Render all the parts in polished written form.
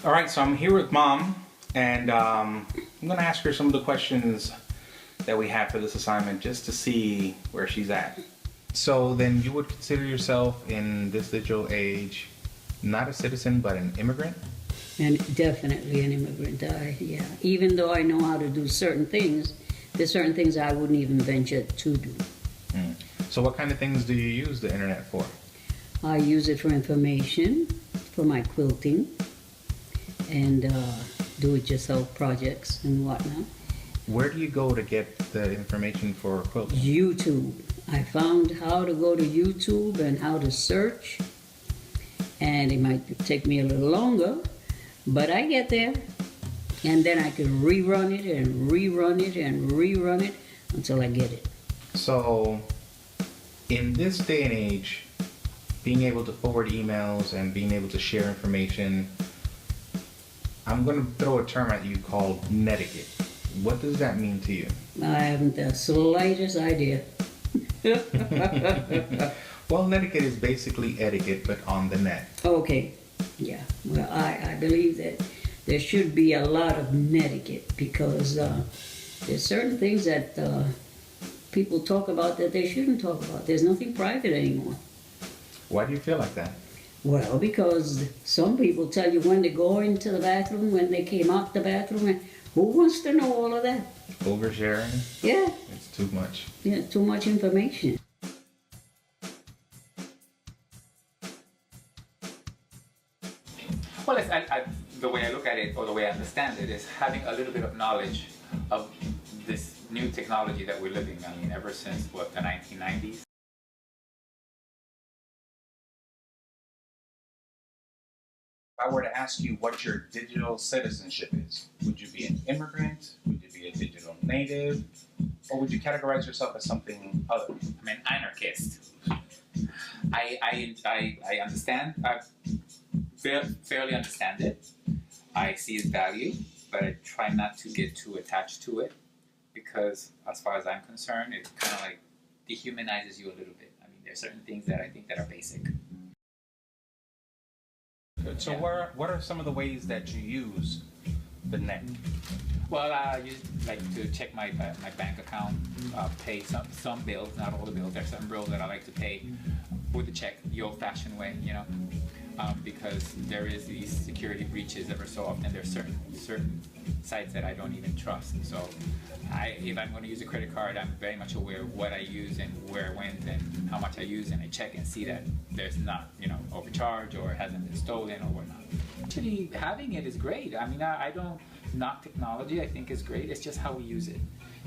All right, so I'm here with Mom, and I'm going to ask her some of the questions that we have for this assignment just to see where she's at. So then you would consider yourself in this digital age not a citizen but an immigrant? And definitely an immigrant. Yeah. Even though I know how to do certain things, there's certain things I wouldn't even venture to do. So what kind of things do you use the internet for? I use it for information, for my quilting, and do-it-yourself projects and whatnot. Where do you go to get the information for quilting? YouTube. I found how to go to YouTube and how to search, and it might take me a little longer, but I get there, and then I can rerun it and rerun it and rerun it until I get it. So in this day and age, being able to forward emails and being able to share information, I'm going to throw a term at you called netiquette. What does that mean to you? I haven't the slightest idea. Well, netiquette is basically etiquette, but on the net. Okay, yeah. Well, I believe that there should be a lot of netiquette because there's certain things that people talk about that they shouldn't talk about. There's nothing private anymore. Why do you feel like that? Well, because some people tell you when to go into the bathroom, when they came out the bathroom, and who wants to know all of that? Oversharing? Yeah. It's too much. Yeah, too much information. Well, the way I look at it, or the way I understand it, is having a little bit of knowledge of this new technology that we're living. I mean, ever since, what, the 1990s? If I were to ask you what your digital citizenship is, would you be an immigrant? Would you be a digital native? Or would you categorize yourself as something other? I'm an anarchist. I understand, I fairly understand it. I see its value, but I try not to get too attached to it because, as far as I'm concerned, it kind of like dehumanizes you a little bit. I mean, there's certain things that I think that are basic. So what are some of the ways that you use the net? Well, I use like to check my bank account, pay some bills, not all the bills. There's some bills that I like to pay with a check, the old-fashioned way, you know, because there is these security breaches ever so often. There's certain sites that I don't even trust. So, if I'm going to use a credit card, I'm very much aware of what I use and where it went and how much I use, and I check and see that there's not, you know, overcharge or hasn't been stolen or whatnot. Actually, having it is great. I mean, I don't knock technology. I think it's great. It's just how we use it.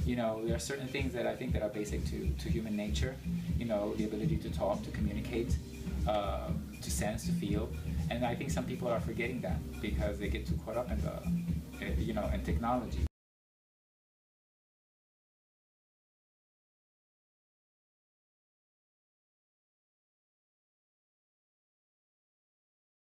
You know, there are certain things that I think that are basic to human nature. You know, the ability to talk, to communicate, to sense, to feel. And I think some people are forgetting that because they get too caught up in the, you know, in technology.